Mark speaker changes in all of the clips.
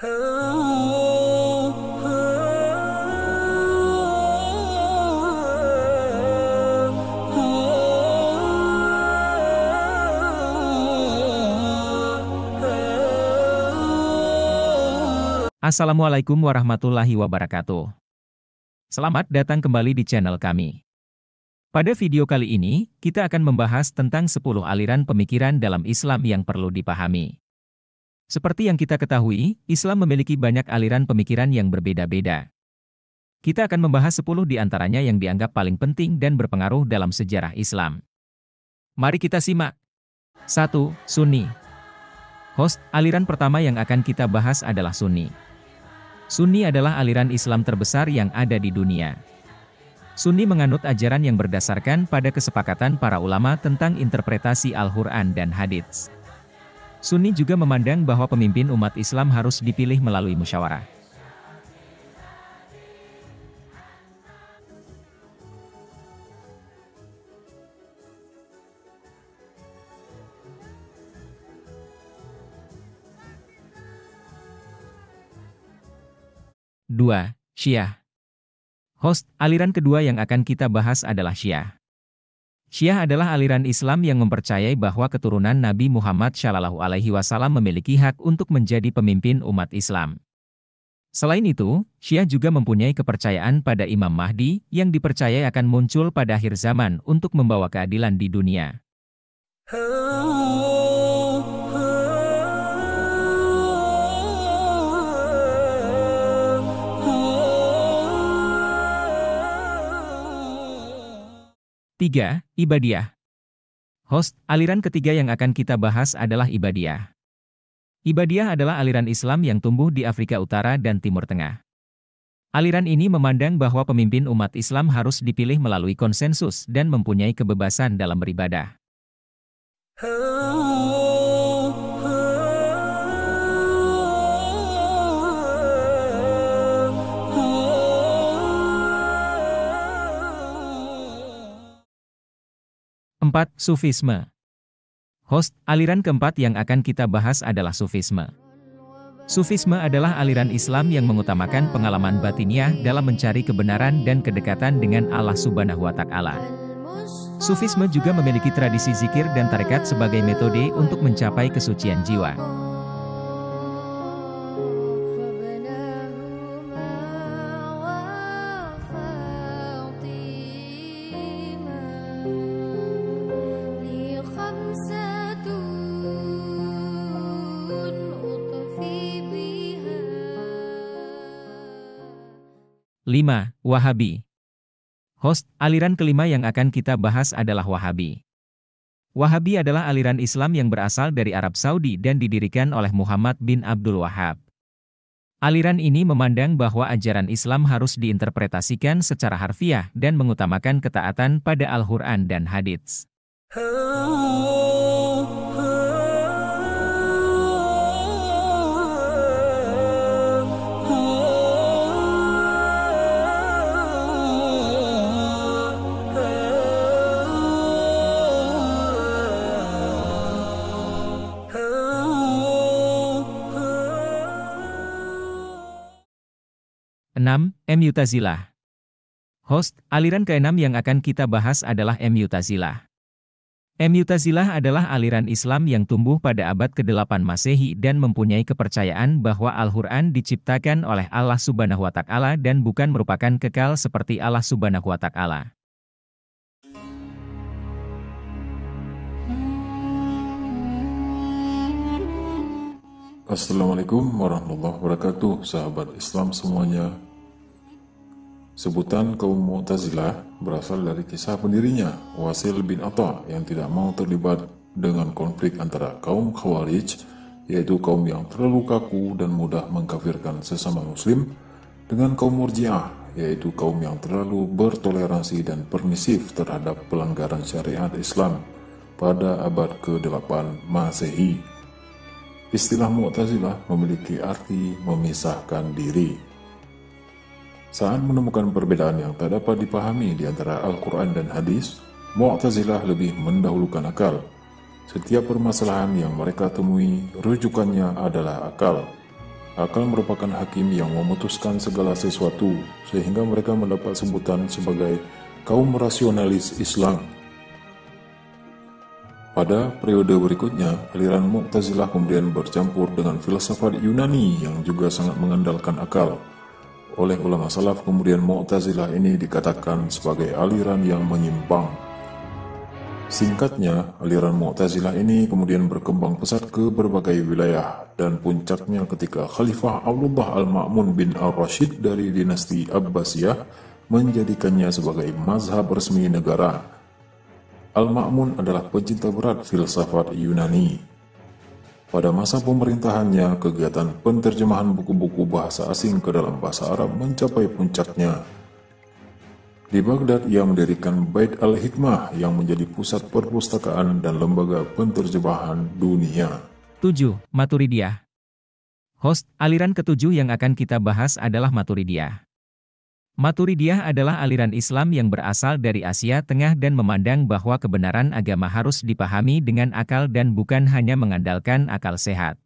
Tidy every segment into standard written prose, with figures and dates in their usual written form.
Speaker 1: Assalamualaikum warahmatullahi wabarakatuh. Selamat datang kembali di channel kami. Pada video kali ini, kita akan membahas tentang 10 aliran pemikiran dalam Islam yang perlu dipahami. Seperti yang kita ketahui, Islam memiliki banyak aliran pemikiran yang berbeda-beda. Kita akan membahas 10 di antaranya yang dianggap paling penting dan berpengaruh dalam sejarah Islam. Mari kita simak. 1. Sunni. Host, aliran pertama yang akan kita bahas adalah Sunni. Sunni adalah aliran Islam terbesar yang ada di dunia. Sunni menganut ajaran yang berdasarkan pada kesepakatan para ulama tentang interpretasi Al-Quran dan Hadits. Sunni juga memandang bahwa pemimpin umat Islam harus dipilih melalui musyawarah. Dua, Syiah. Host, aliran kedua yang akan kita bahas adalah Syiah. Syiah adalah aliran Islam yang mempercayai bahwa keturunan Nabi Muhammad SAW memiliki hak untuk menjadi pemimpin umat Islam. Selain itu, Syiah juga mempunyai kepercayaan pada Imam Mahdi yang dipercayai akan muncul pada akhir zaman untuk membawa keadilan di dunia. 3. Ibadiyah. Host, aliran ketiga yang akan kita bahas adalah Ibadiyah. Ibadiyah adalah aliran Islam yang tumbuh di Afrika Utara dan Timur Tengah. Aliran ini memandang bahwa pemimpin umat Islam harus dipilih melalui konsensus dan mempunyai kebebasan dalam beribadah. 4. Sufisme. Host, aliran keempat yang akan kita bahas adalah Sufisme. Sufisme adalah aliran Islam yang mengutamakan pengalaman batiniah dalam mencari kebenaran dan kedekatan dengan Allah Subhanahu wa Ta'ala. Sufisme juga memiliki tradisi zikir dan tarekat sebagai metode untuk mencapai kesucian jiwa. 5. Wahabi. Host, aliran kelima yang akan kita bahas adalah Wahabi. Wahabi adalah aliran Islam yang berasal dari Arab Saudi dan didirikan oleh Muhammad bin Abdul Wahhab. Aliran ini memandang bahwa ajaran Islam harus diinterpretasikan secara harfiah dan mengutamakan ketaatan pada Al-Quran dan Hadits. 6. Mu'tazilah. Host, aliran keenam yang akan kita bahas adalah Mu'tazilah. Mu'tazilah adalah aliran Islam yang tumbuh pada abad ke-8 Masehi dan mempunyai kepercayaan bahwa Al-Quran diciptakan oleh Allah Subhanahu wa Ta'ala dan bukan merupakan kekal seperti Allah Subhanahu wa Ta'ala.
Speaker 2: Assalamualaikum warahmatullahi wabarakatuh, sahabat Islam semuanya. Sebutan kaum Mu'tazilah berasal dari kisah pendirinya, Wasil bin Atta, yang tidak mau terlibat dengan konflik antara kaum Khawarij, yaitu kaum yang terlalu kaku dan mudah mengkafirkan sesama muslim, dengan kaum Murji'ah, yaitu kaum yang terlalu bertoleransi dan permisif terhadap pelanggaran syariat Islam pada abad ke-8 Masehi. Istilah Mu'tazilah memiliki arti memisahkan diri. Saat menemukan perbedaan yang tak dapat dipahami di antara Al-Quran dan Hadis, Mu'tazilah lebih mendahulukan akal. Setiap permasalahan yang mereka temui, rujukannya adalah akal. Akal merupakan hakim yang memutuskan segala sesuatu, sehingga mereka mendapat sebutan sebagai kaum rasionalis Islam. Pada periode berikutnya, aliran Mu'tazilah kemudian bercampur dengan filsafat Yunani yang juga sangat mengandalkan akal. Oleh ulama salaf, kemudian Mu'tazilah ini dikatakan sebagai aliran yang menyimpang. Singkatnya, aliran Mu'tazilah ini kemudian berkembang pesat ke berbagai wilayah, dan puncaknya ketika Khalifah Abdullah Al-Ma'mun bin Al-Rashid dari dinasti Abbasiyah menjadikannya sebagai mazhab resmi negara. Al-Ma'mun adalah pecinta berat filsafat Yunani. Pada masa pemerintahannya, kegiatan penterjemahan buku-buku bahasa asing ke dalam bahasa Arab mencapai puncaknya. Di Baghdad, ia mendirikan Bait Al-Hikmah yang menjadi pusat perpustakaan dan lembaga penterjemahan dunia.
Speaker 1: 7. Maturidiyah. Host, aliran ketujuh yang akan kita bahas adalah Maturidiyah. Maturidiyah adalah aliran Islam yang berasal dari Asia Tengah dan memandang bahwa kebenaran agama harus dipahami dengan akal dan bukan hanya mengandalkan akal sehat.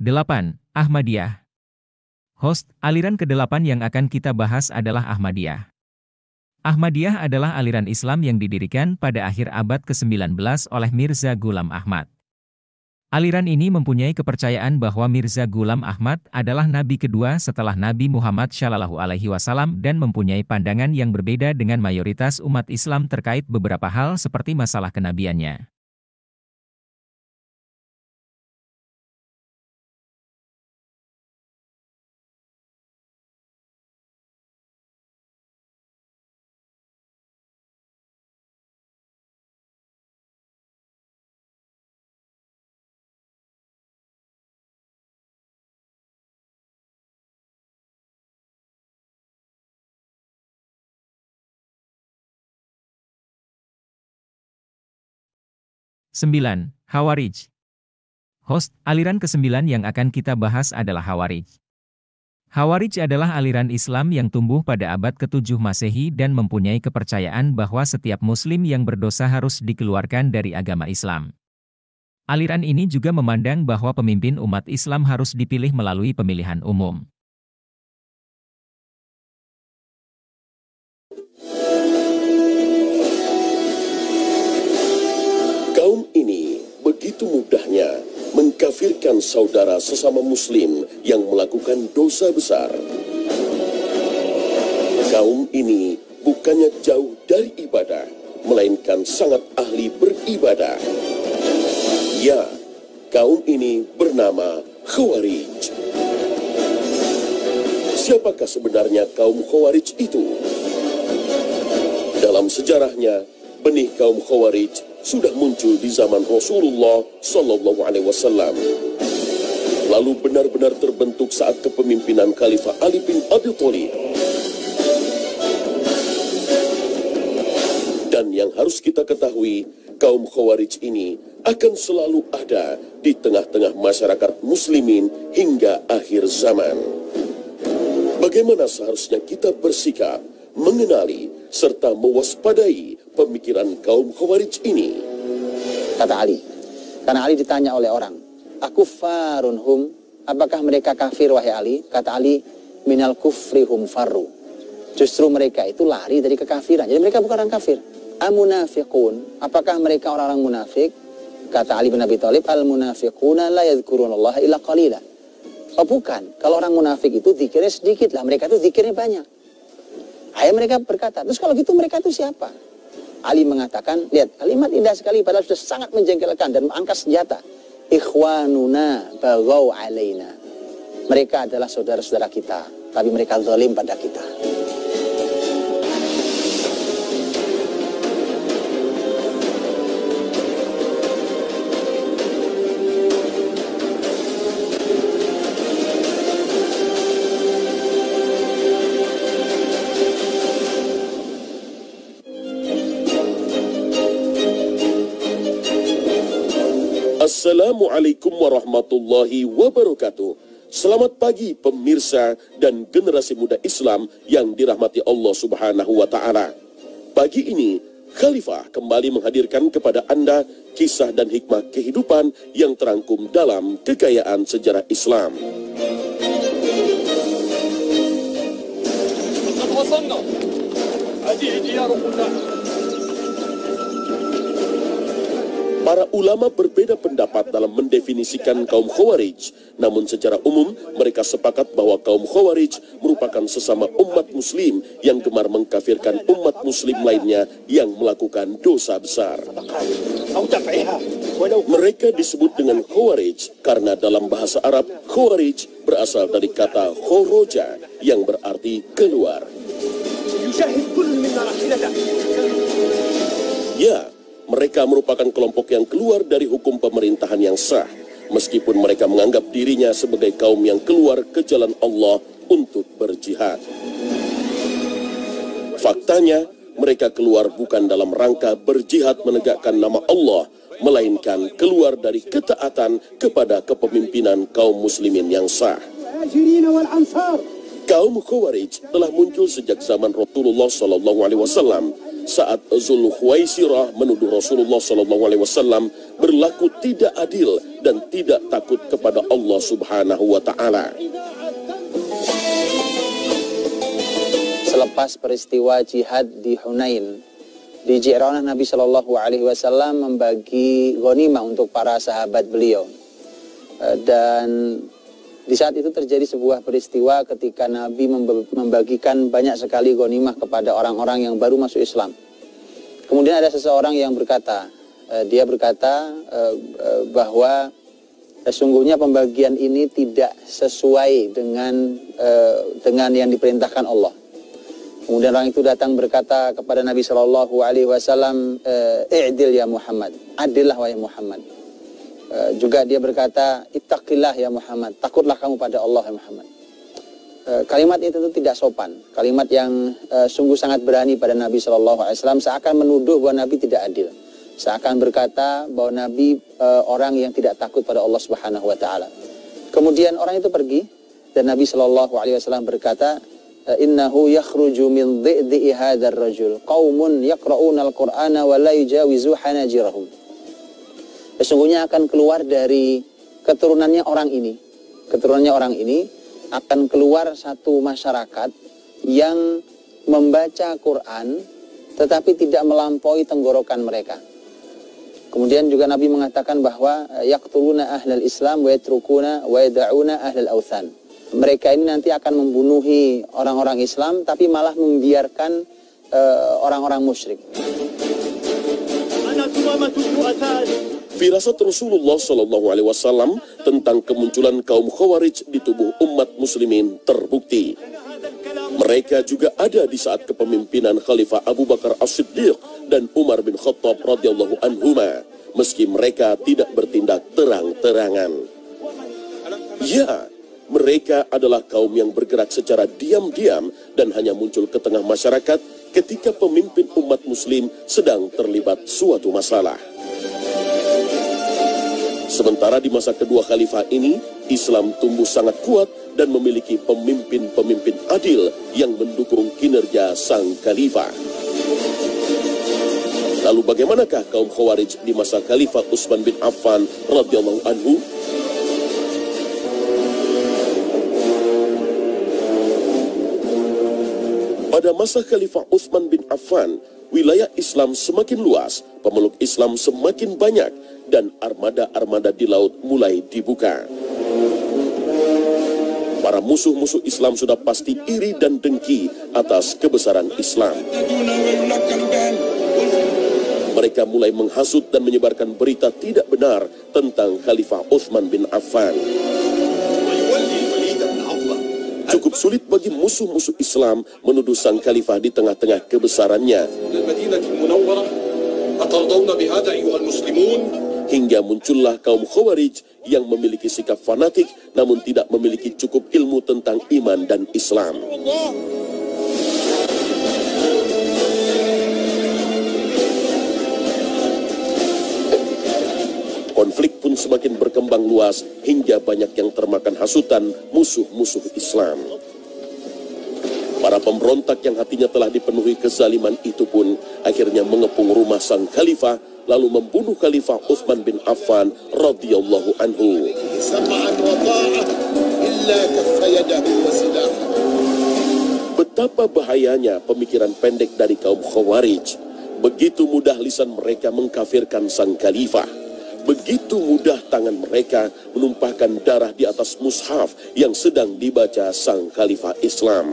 Speaker 1: Delapan. Ahmadiyah. Host, aliran ke-8 yang akan kita bahas adalah Ahmadiyah. Ahmadiyah adalah aliran Islam yang didirikan pada akhir abad ke-19 oleh Mirza Ghulam Ahmad. Aliran ini mempunyai kepercayaan bahwa Mirza Ghulam Ahmad adalah nabi kedua setelah Nabi Muhammad SAW dan mempunyai pandangan yang berbeda dengan mayoritas umat Islam terkait beberapa hal seperti masalah kenabiannya. Sembilan. Khawarij. Host, aliran ke-9 yang akan kita bahas adalah Khawarij. Khawarij adalah aliran Islam yang tumbuh pada abad ke-7 Masehi dan mempunyai kepercayaan bahwa setiap muslim yang berdosa harus dikeluarkan dari agama Islam. Aliran ini juga memandang bahwa pemimpin umat Islam harus dipilih melalui pemilihan umum.
Speaker 3: Kaum ini begitu mudahnya mengkafirkan saudara sesama muslim yang melakukan dosa besar. Kaum ini bukannya jauh dari ibadah, melainkan sangat ahli beribadah. Ya, kaum ini bernama Khawarij. Siapakah sebenarnya kaum Khawarij itu? Dalam sejarahnya, benih kaum Khawarij sudah muncul di zaman Rasulullah Sallallahu Alaihi Wasallam. Lalu benar-benar terbentuk saat kepemimpinan Khalifah Ali bin Abi Thalib. Dan yang harus kita ketahui, kaum Khawarij ini akan selalu ada di tengah-tengah masyarakat muslimin hingga akhir zaman. Bagaimana seharusnya kita bersikap, mengenali, serta mewaspadai pemikiran kaum Khawarij ini?
Speaker 4: Kata Ali, karena Ali ditanya oleh orang, akuffarun hum, apakah mereka kafir wahai Ali? Kata Ali, minal kufri hum farru. Justru mereka itu lari dari kekafiran, jadi mereka bukan orang kafir. Amunafiqun, apakah mereka orang-orang munafik? Kata Ali bin Abi Thalib, al-munafiquna la yadhkurunallaha illa qalila. Oh bukan, kalau orang munafik itu zikirnya sedikit lah, mereka itu zikirnya banyak. Ayah mereka berkata, terus kalau gitu mereka itu siapa? Ali mengatakan, lihat kalimat indah sekali padahal sudah sangat menjengkelkan dan mengangkat senjata. Ikhwanuna baghaw alaina. Mereka adalah saudara-saudara kita, tapi mereka zalim pada kita.
Speaker 3: Assalamualaikum warahmatullahi wabarakatuh. Selamat pagi pemirsa dan generasi muda Islam yang dirahmati Allah Subhanahu wa Ta'ala. Pagi ini, Khalifah kembali menghadirkan kepada Anda kisah dan hikmah kehidupan yang terangkum dalam kekayaan sejarah Islam. Para ulama berbeda pendapat dalam mendefinisikan kaum Khawarij. Namun secara umum mereka sepakat bahwa kaum Khawarij merupakan sesama umat muslim yang gemar mengkafirkan umat muslim lainnya yang melakukan dosa besar. Mereka disebut dengan Khawarij karena dalam bahasa Arab Khawarij berasal dari kata khoroja yang berarti keluar. Ya, mereka merupakan kelompok yang keluar dari hukum pemerintahan yang sah, meskipun mereka menganggap dirinya sebagai kaum yang keluar ke jalan Allah untuk berjihad. Faktanya, mereka keluar bukan dalam rangka berjihad menegakkan nama Allah, melainkan keluar dari ketaatan kepada kepemimpinan kaum muslimin yang sah. Kaum Khawarij telah muncul sejak zaman Rasulullah SAW. Saat Zulkhuwaisirah menuduh Rasulullah SAW berlaku tidak adil dan tidak takut kepada Allah Subhanahu wa Ta'ala.
Speaker 4: Selepas peristiwa jihad di Hunain, di Ji'rana Nabi SAW membagi ghanimah untuk para sahabat beliau. Dan di saat itu terjadi sebuah peristiwa ketika Nabi membagikan banyak sekali ghanimah kepada orang-orang yang baru masuk Islam. Kemudian ada seseorang yang berkata, bahwa sesungguhnya pembagian ini tidak sesuai dengan yang diperintahkan Allah. Kemudian orang itu datang berkata kepada Nabi SAW, "I'dil ya Muhammad, adillah wahai Muhammad." Juga dia berkata, "Ittaqillah ya Muhammad, takutlah kamu pada Allah ya Muhammad." Kalimat itu tentu tidak sopan, kalimat yang sungguh sangat berani pada Nabi SAW, seakan menuduh bahwa Nabi tidak adil, seakan berkata bahwa Nabi orang yang tidak takut pada Allah Subhanahu wa Ta'ala. Kemudian orang itu pergi dan Nabi SAW berkata, "Innahu yakhruju min dhi'dhi'i hadzal rajul qaumun yaqra'una al-Qur'ana wa la yujawizu hanajirahum." Sesungguhnya akan keluar dari keturunannya orang ini akan keluar satu masyarakat yang membaca Quran tetapi tidak melampaui tenggorokan mereka. Kemudian juga Nabi mengatakan bahwa yaqtuluna ahlal Islam wa yatrukuna wa yad'una ahlal authan. Mereka ini nanti akan membunuhi orang-orang Islam tapi malah membiarkan orang-orang musyrik.
Speaker 3: Firasat Rasulullah SAW tentang kemunculan kaum Khawarij di tubuh umat muslimin terbukti. Mereka juga ada di saat kepemimpinan Khalifah Abu Bakar As-Siddiq dan Umar bin Khattab radhiyallahu anhuma, meski mereka tidak bertindak terang-terangan. Ya, mereka adalah kaum yang bergerak secara diam-diam dan hanya muncul ke tengah masyarakat ketika pemimpin umat muslim sedang terlibat suatu masalah. Sementara di masa kedua khalifah ini, Islam tumbuh sangat kuat dan memiliki pemimpin-pemimpin adil yang mendukung kinerja sang khalifah. Lalu bagaimanakah kaum Khawarij di masa Khalifah Utsman bin Affan radhiyallahu anhu? Pada masa Khalifah Utsman bin Affan, wilayah Islam semakin luas, pemeluk Islam semakin banyak, dan armada-armada di laut mulai dibuka. Para musuh-musuh Islam sudah pasti iri dan dengki atas kebesaran Islam. Mereka mulai menghasut dan menyebarkan berita tidak benar tentang Khalifah Utsman bin Affan. Cukup sulit bagi musuh-musuh Islam menuduh sang khalifah di tengah-tengah kebesarannya. Hingga muncullah kaum Khawarij yang memiliki sikap fanatik namun tidak memiliki cukup ilmu tentang iman dan Islam. Konflik pun semakin berkembang luas hingga banyak yang termakan hasutan musuh-musuh Islam. Para pemberontak yang hatinya telah dipenuhi kezaliman itu pun akhirnya mengepung rumah sang khalifah lalu membunuh Khalifah Utsman bin Affan radhiyallahu anhu. Betapa bahayanya pemikiran pendek dari kaum Khawarij. Begitu mudah lisan mereka mengkafirkan sang khalifah. Begitu mudah tangan mereka menumpahkan darah di atas mushaf yang sedang dibaca sang khalifah Islam.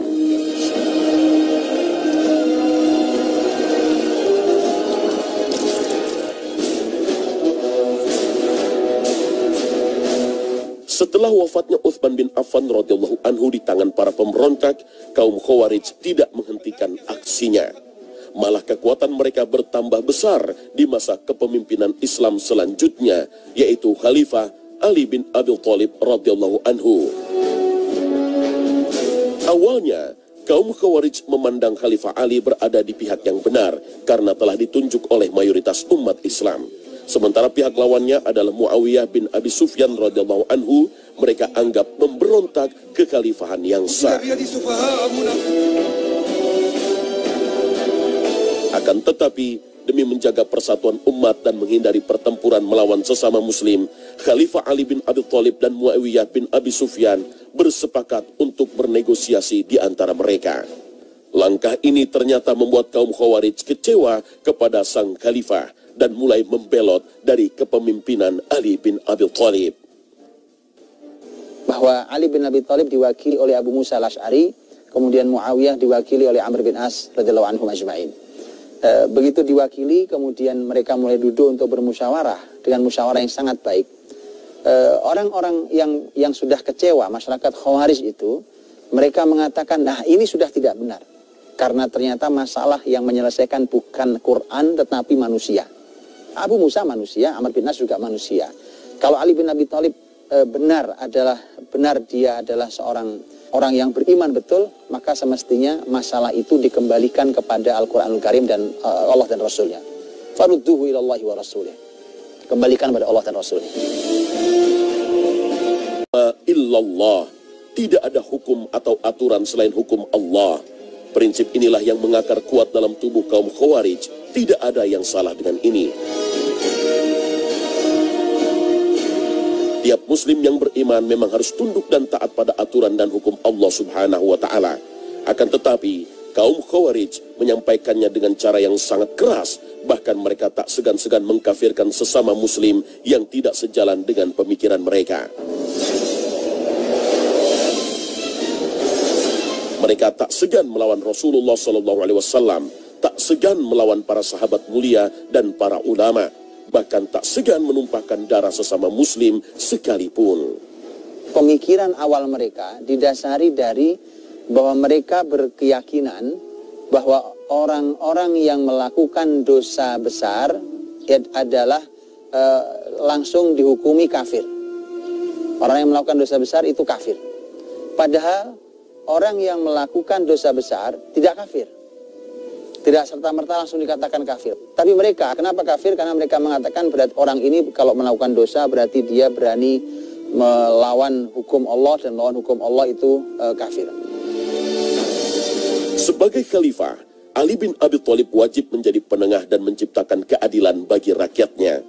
Speaker 3: Setelah wafatnya Utsman bin Affan radhiyallahu anhu di tangan para pemberontak, kaum Khawarij tidak menghentikan aksinya. Malah kekuatan mereka bertambah besar di masa kepemimpinan Islam selanjutnya, yaitu Khalifah Ali bin Abi Thalib radhiyallahu anhu. Awalnya, kaum Khawarij memandang Khalifah Ali berada di pihak yang benar karena telah ditunjuk oleh mayoritas umat Islam. Sementara pihak lawannya adalah Muawiyah bin Abi Sufyan radhiyallahu anhu, mereka anggap memberontak kekhalifahan yang sah. Akan tetapi, demi menjaga persatuan umat dan menghindari pertempuran melawan sesama muslim, Khalifah Ali bin Abi Thalib dan Muawiyah bin Abi Sufyan bersepakat untuk bernegosiasi di antara mereka. Langkah ini ternyata membuat kaum Khawarij kecewa kepada sang khalifah dan mulai membelot dari kepemimpinan Ali bin Abi Thalib.
Speaker 4: Bahwa Ali bin Abi Thalib diwakili oleh Abu Musa al-Asy'ari, kemudian Muawiyah diwakili oleh Amr bin As radhiyallahu anhum ajma'in. Begitu diwakili, kemudian mereka mulai duduk untuk bermusyawarah dengan musyawarah yang sangat baik. Orang-orang yang sudah kecewa, masyarakat Khawarij itu, mereka mengatakan, nah ini sudah tidak benar. Karena ternyata masalah yang menyelesaikan bukan Quran tetapi manusia. Abu Musa manusia, Amr bin As juga manusia. Kalau Ali bin Abi Thalib benar dia adalah seorang orang yang beriman betul, maka semestinya masalah itu dikembalikan kepada Al-Quranul Karim dan Allah dan Rasulnya. Farudduhu ilallahi wa rasulih. Kembalikan kepada Allah dan Rasulnya.
Speaker 3: Illallah. Tidak ada hukum atau aturan selain hukum Allah. Prinsip inilah yang mengakar kuat dalam tubuh kaum Khawarij. Tidak ada yang salah dengan ini. Tiap muslim yang beriman memang harus tunduk dan taat pada aturan dan hukum Allah subhanahu wa ta'ala. Akan tetapi, kaum Khawarij menyampaikannya dengan cara yang sangat keras. Bahkan mereka tak segan-segan mengkafirkan sesama muslim yang tidak sejalan dengan pemikiran mereka. Mereka tak segan melawan Rasulullah SAW, tak segan melawan para sahabat mulia dan para ulama. Bahkan tak segan menumpahkan darah sesama muslim sekalipun.
Speaker 4: Pemikiran awal mereka didasari dari bahwa mereka berkeyakinan bahwa orang-orang yang melakukan dosa besar adalah langsung dihukumi kafir. Orang yang melakukan dosa besar itu kafir. Padahal orang yang melakukan dosa besar tidak kafir. Tidak serta-merta langsung dikatakan kafir. Tapi mereka, kenapa kafir? Karena mereka mengatakan berarti orang ini kalau melakukan dosa berarti dia berani melawan hukum Allah, dan melawan hukum Allah itu kafir.
Speaker 3: Sebagai khalifah, Ali bin Abi Thalib wajib menjadi penengah dan menciptakan keadilan bagi rakyatnya.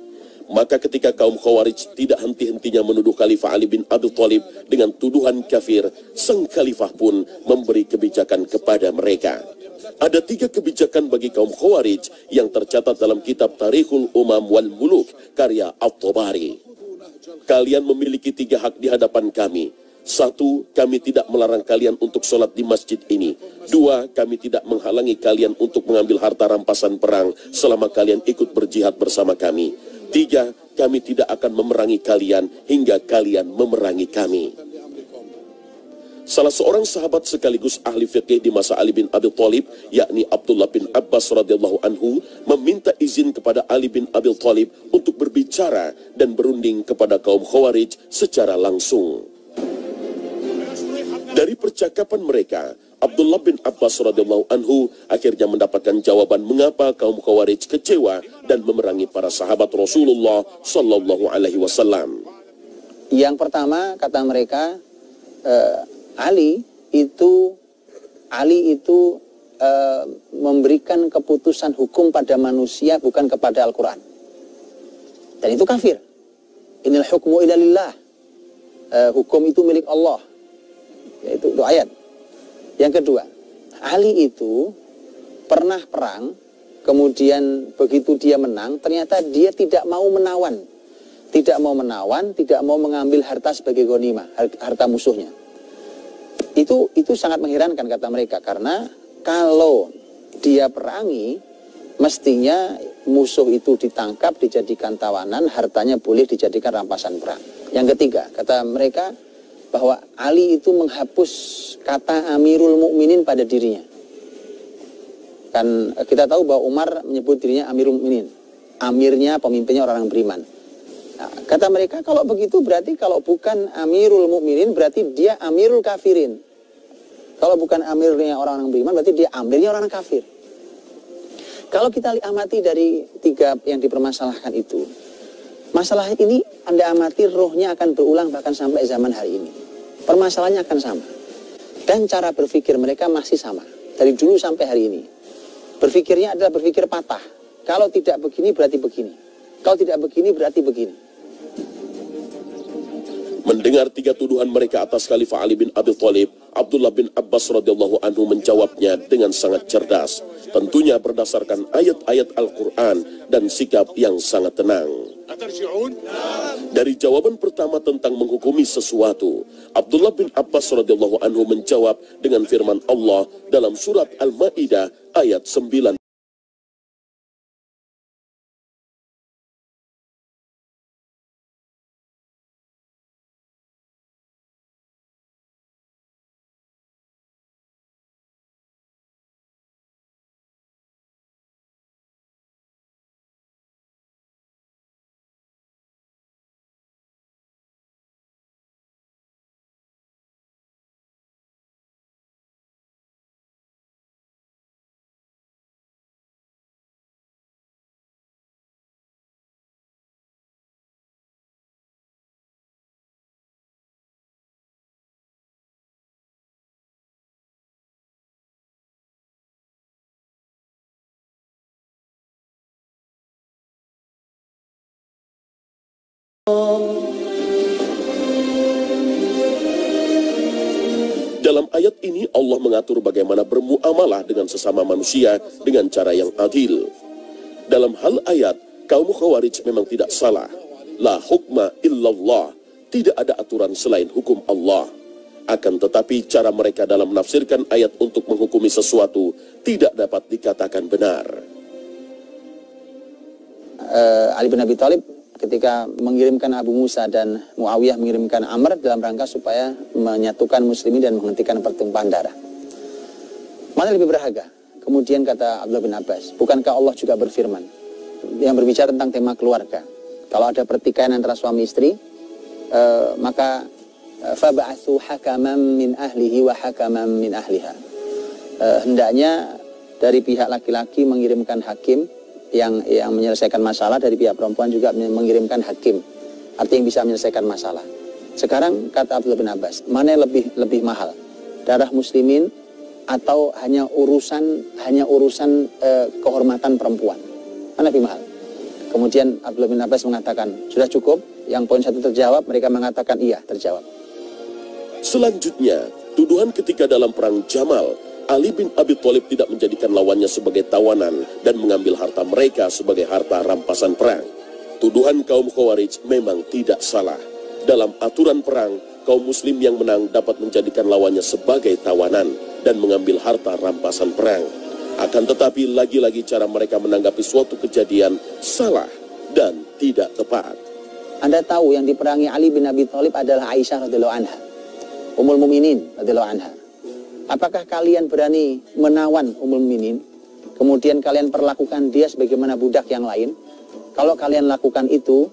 Speaker 3: Maka ketika kaum Khawarij tidak henti-hentinya menuduh Khalifah Ali bin Abi Thalib dengan tuduhan kafir, sang khalifah pun memberi kebijakan kepada mereka. Ada 3 kebijakan bagi kaum Khawarij yang tercatat dalam kitab Tarikhul Umam wal Muluk karya At-Tabari. Kalian memiliki 3 hak di hadapan kami. 1, kami tidak melarang kalian untuk sholat di masjid ini. 2, kami tidak menghalangi kalian untuk mengambil harta rampasan perang selama kalian ikut berjihad bersama kami. 3, kami tidak akan memerangi kalian hingga kalian memerangi kami. Salah seorang sahabat sekaligus ahli fikih di masa Ali bin Abi Thalib, yakni Abdullah bin Abbas radhiyallahu anhu, meminta izin kepada Ali bin Abi Thalib untuk berbicara dan berunding kepada kaum Khawarij secara langsung. Dari percakapan mereka, Abdullah bin Abbas radhiyallahu anhu akhirnya mendapatkan jawaban mengapa kaum Khawarij kecewa dan memerangi para sahabat Rasulullah sallallahu alaihi wasallam.
Speaker 4: Yang pertama kata mereka, Ali itu memberikan keputusan hukum pada manusia bukan kepada Al-Quran. Dan itu kafir. Inil hukmu illa lillah. Hukum itu milik Allah. Yaitu itu ayat. Yang kedua, Ali itu pernah perang, kemudian begitu dia menang, ternyata dia tidak mau menawan. Tidak mau menawan, tidak mau mengambil harta sebagai ghanimah, harta musuhnya. Itu sangat mengherankan kata mereka, karena kalau dia perangi, mestinya musuh itu ditangkap, dijadikan tawanan, hartanya boleh dijadikan rampasan perang. Yang ketiga, kata mereka bahwa Ali itu menghapus kata Amirul Mukminin pada dirinya. Kan kita tahu bahwa Umar menyebut dirinya Amirul Mukminin, amirnya, pemimpinnya orang-orang beriman. Nah, kata mereka kalau begitu berarti kalau bukan Amirul Mukminin berarti dia Amirul Kafirin. Kalau bukan amirnya orang-orang beriman berarti dia amirnya orang kafir. Kalau kita amati dari tiga yang dipermasalahkan itu, masalah ini Anda amati rohnya akan berulang bahkan sampai zaman hari ini. Permasalahannya akan sama. Dan cara berpikir mereka masih sama. Dari dulu sampai hari ini. Berpikirnya adalah berpikir patah. Kalau tidak begini berarti begini. Kalau tidak begini berarti begini.
Speaker 3: Mendengar tiga tuduhan mereka atas Khalifah Ali bin Abi Thalib, Abdullah bin Abbas radhiyallahu anhu menjawabnya dengan sangat cerdas. Tentunya berdasarkan ayat-ayat Al-Quran dan sikap yang sangat tenang. Dari jawaban pertama tentang menghukumi sesuatu, Abdullah bin Abbas radhiyallahu anhu menjawab dengan firman Allah dalam surat Al-Maidah ayat 9. Dalam ayat ini Allah mengatur bagaimana bermuamalah dengan sesama manusia dengan cara yang adil. Dalam hal ayat, kaum Khawarij memang tidak salah. La hukma illallah, tidak ada aturan selain hukum Allah. Akan tetapi cara mereka dalam menafsirkan ayat untuk menghukumi sesuatu tidak dapat dikatakan benar.
Speaker 4: Ali bin Abi Thalib ketika mengirimkan Abu Musa dan Muawiyah mengirimkan Amr dalam rangka supaya menyatukan muslimin dan menghentikan pertumpahan darah. Mana lebih berharga? Kemudian kata Abdullah bin Abbas, bukankah Allah juga berfirman yang berbicara tentang tema keluarga? Kalau ada pertikaian antara suami istri, maka fab'atsu hakaman min ahlihi wa hakaman min ahliha. Hendaknya dari pihak laki-laki mengirimkan hakim yang menyelesaikan masalah, dari pihak perempuan juga mengirimkan hakim, artinya yang bisa menyelesaikan masalah. Sekarang kata Abdullah bin Abbas, mana yang lebih mahal, darah muslimin atau hanya urusan kehormatan perempuan? Mana lebih mahal? Kemudian Abdullah bin Abbas mengatakan sudah cukup. Yang poin satu terjawab, mereka mengatakan iya, terjawab.
Speaker 3: Selanjutnya, tuduhan ketika dalam perang Jamal, Ali bin Abi Thalib tidak menjadikan lawannya sebagai tawanan dan mengambil harta mereka sebagai harta rampasan perang. Tuduhan kaum Khawarij memang tidak salah. Dalam aturan perang, kaum muslim yang menang dapat menjadikan lawannya sebagai tawanan dan mengambil harta rampasan perang. Akan tetapi lagi-lagi cara mereka menanggapi suatu kejadian salah dan tidak tepat.
Speaker 4: Anda tahu yang diperangi Ali bin Abi Thalib adalah Aisyah radhiyallahu anha, Ummul Mukminin radhiyallahu anha. Apakah kalian berani menawan Ummul Mukminin, kemudian kalian perlakukan dia sebagaimana budak yang lain? Kalau kalian lakukan itu,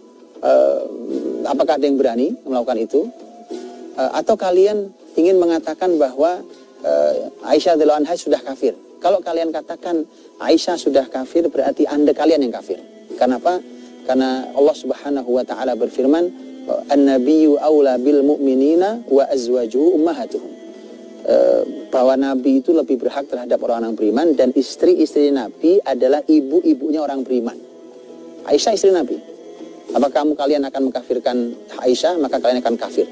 Speaker 4: apakah ada yang berani melakukan itu? Atau kalian ingin mengatakan bahwa Aisyah radhiyallahu anha sudah kafir. Kalau kalian katakan Aisyah sudah kafir, berarti Anda kalian yang kafir. Kenapa? Karena Allah Subhanahu wa taala berfirman, "An-nabiyyu aula bil mu'minina wa azwajuhu ummahatuhum." Bahwa Nabi itu lebih berhak terhadap orang-orang beriman, dan istri-istri Nabi adalah ibu-ibunya orang beriman. Aisyah istri Nabi. Apakah kalian akan mengkafirkan Aisyah, maka kalian akan kafir.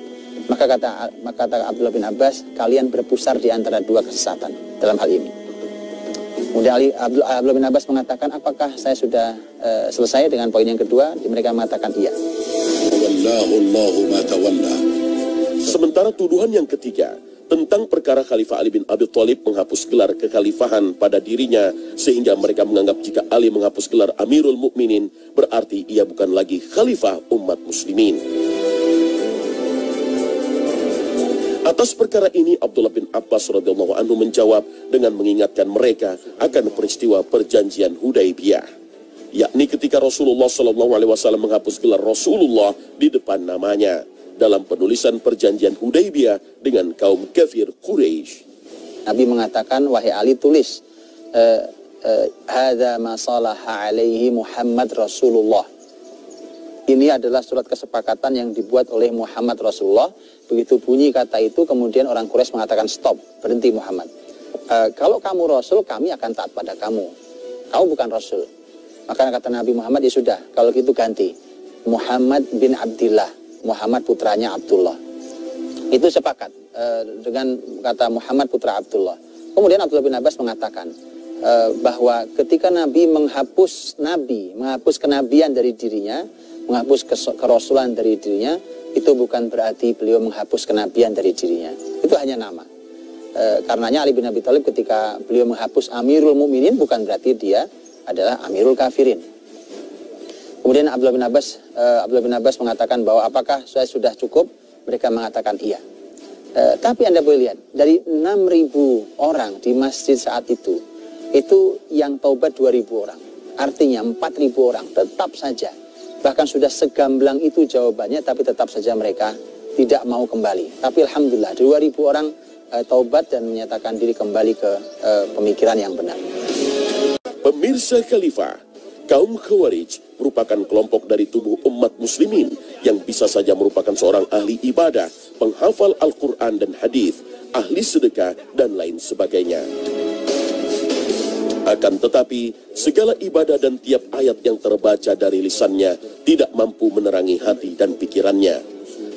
Speaker 4: Maka kata Abdullah bin Abbas, kalian berpusar di antara dua kesesatan dalam hal ini. Kemudian Abdullah bin Abbas mengatakan, apakah saya sudah selesai dengan poin yang kedua? Mereka mengatakan iya.
Speaker 3: Sementara tuduhan yang ketiga tentang perkara Khalifah Ali bin Abi Thalib menghapus gelar kekhalifahan pada dirinya, sehingga mereka menganggap jika Ali menghapus gelar Amirul Mukminin berarti ia bukan lagi khalifah umat muslimin. Atas perkara ini Abdullah bin Abbas radhiyallahu anhu menjawab dengan mengingatkan mereka akan peristiwa perjanjian Hudaybiyah, yakni ketika Rasulullah SAW menghapus gelar Rasulullah di depan namanya dalam penulisan perjanjian Hudaybiyah dengan kaum kafir Quraisy.
Speaker 4: Nabi mengatakan, wahai Ali, tulis hadza ma salaha alaihi Muhammad Rasulullah. Ini adalah surat kesepakatan yang dibuat oleh Muhammad Rasulullah. Begitu bunyi kata itu, kemudian orang Quraisy mengatakan, stop, berhenti Muhammad. Kalau kamu Rasul, kami akan taat pada kamu. Kamu bukan Rasul. Maka kata Nabi Muhammad, ya sudah, kalau gitu ganti. Muhammad bin Abdillah, Muhammad putranya Abdullah. Itu sepakat dengan kata Muhammad putra Abdullah. Kemudian Abdullah bin Abbas mengatakan bahwa ketika Nabi menghapus kenabian dari dirinya, menghapus kerasulan dari dirinya, itu bukan berarti beliau menghapus kenabian dari dirinya. Itu hanya nama. Karenanya Ali bin Abi Thalib ketika beliau menghapus Amirul Mukminin, bukan berarti dia adalah Amirul Kafirin. Kemudian Abdullah bin Abbas mengatakan bahwa apakah saya sudah cukup? Mereka mengatakan iya. Tapi Anda boleh lihat, dari 6.000 orang di masjid saat itu yang taubat 2.000 orang. Artinya 4.000 orang tetap saja. Bahkan sudah segamblang itu jawabannya, tapi tetap saja mereka tidak mau kembali. Tapi Alhamdulillah 2.000 orang taubat dan menyatakan diri kembali ke pemikiran yang benar.
Speaker 3: Pemirsa Khalifah, kaum Khawarij merupakan kelompok dari tubuh umat muslimin yang bisa saja merupakan seorang ahli ibadah, penghafal Al-Quran dan hadis, ahli sedekah, dan lain sebagainya. Akan tetapi, segala ibadah dan tiap ayat yang terbaca dari lisannya tidak mampu menerangi hati dan pikirannya.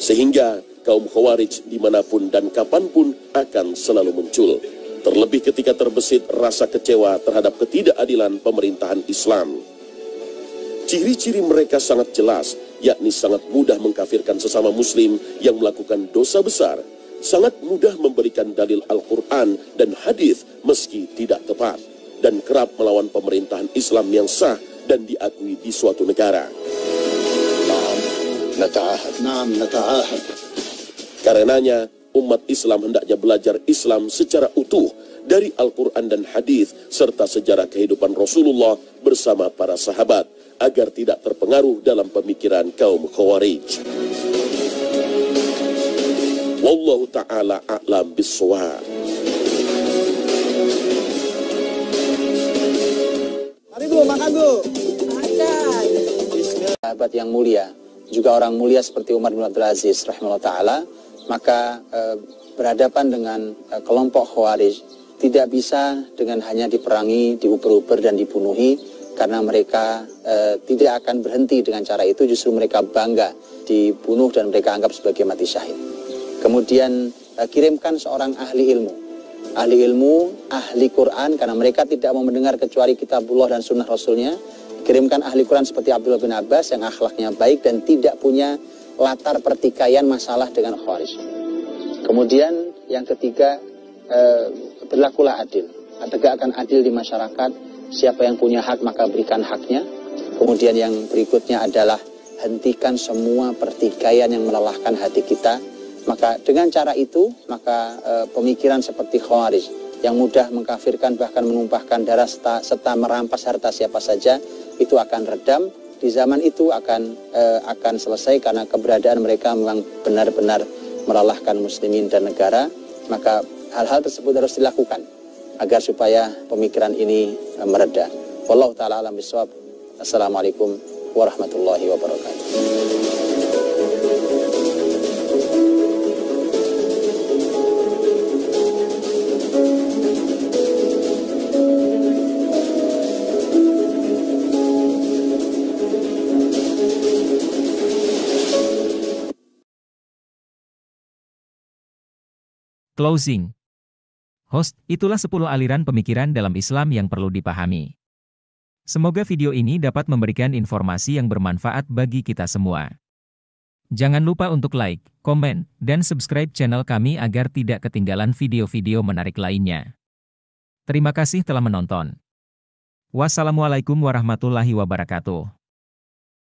Speaker 3: Sehingga kaum Khawarij dimanapun dan kapanpun akan selalu muncul. Terlebih ketika terbesit rasa kecewa terhadap ketidakadilan pemerintahan Islam. Ciri-ciri mereka sangat jelas, yakni sangat mudah mengkafirkan sesama muslim yang melakukan dosa besar. Sangat mudah memberikan dalil Al-Quran dan hadis meski tidak tepat. Dan kerap melawan pemerintahan Islam yang sah dan diakui di suatu negara. Karenanya, umat Islam hendaknya belajar Islam secara utuh dari Al-Quran dan hadis serta sejarah kehidupan Rasulullah bersama para sahabat agar tidak terpengaruh dalam pemikiran kaum Khawarij. Wallahu ta'ala a'lam bis-shawab.
Speaker 4: Makan Bu. Sahabat yang mulia, juga orang mulia seperti Umar bin Abdul Aziz rahimahullah ta'ala, maka berhadapan dengan kelompok Khawarij tidak bisa dengan hanya diperangi, diuber-uber dan dibunuhi, karena mereka tidak akan berhenti dengan cara itu. Justru mereka bangga dibunuh dan mereka anggap sebagai mati syahid. Kemudian kirimkan seorang ahli ilmu, ahli Quran, karena mereka tidak mau mendengar kecuali kitabullah dan sunnah Rasulnya. Kirimkan ahli Quran seperti Abdullah bin Abbas yang akhlaknya baik dan tidak punya latar pertikaian masalah dengan Khawarij. Kemudian yang ketiga, berlakulah adil, tegakkan adil di masyarakat. Siapa yang punya hak maka berikan haknya. Kemudian yang berikutnya adalah hentikan semua pertikaian yang melelahkan hati kita. Maka dengan cara itu, maka pemikiran seperti Khawarij yang mudah mengkafirkan bahkan menumpahkan darah serta merampas harta siapa saja, itu akan redam. Di zaman itu akan selesai karena keberadaan mereka memang benar-benar melelahkan muslimin dan negara, maka hal-hal tersebut harus dilakukan agar supaya pemikiran ini mereda. Wallahu ta'ala alam bisawab. Assalamualaikum warahmatullahi wabarakatuh.
Speaker 1: Closing. Host, itulah 10 aliran pemikiran dalam Islam yang perlu dipahami. Semoga video ini dapat memberikan informasi yang bermanfaat bagi kita semua. Jangan lupa untuk like, komen, dan subscribe channel kami agar tidak ketinggalan video-video menarik lainnya. Terima kasih telah menonton. Wassalamualaikum warahmatullahi wabarakatuh.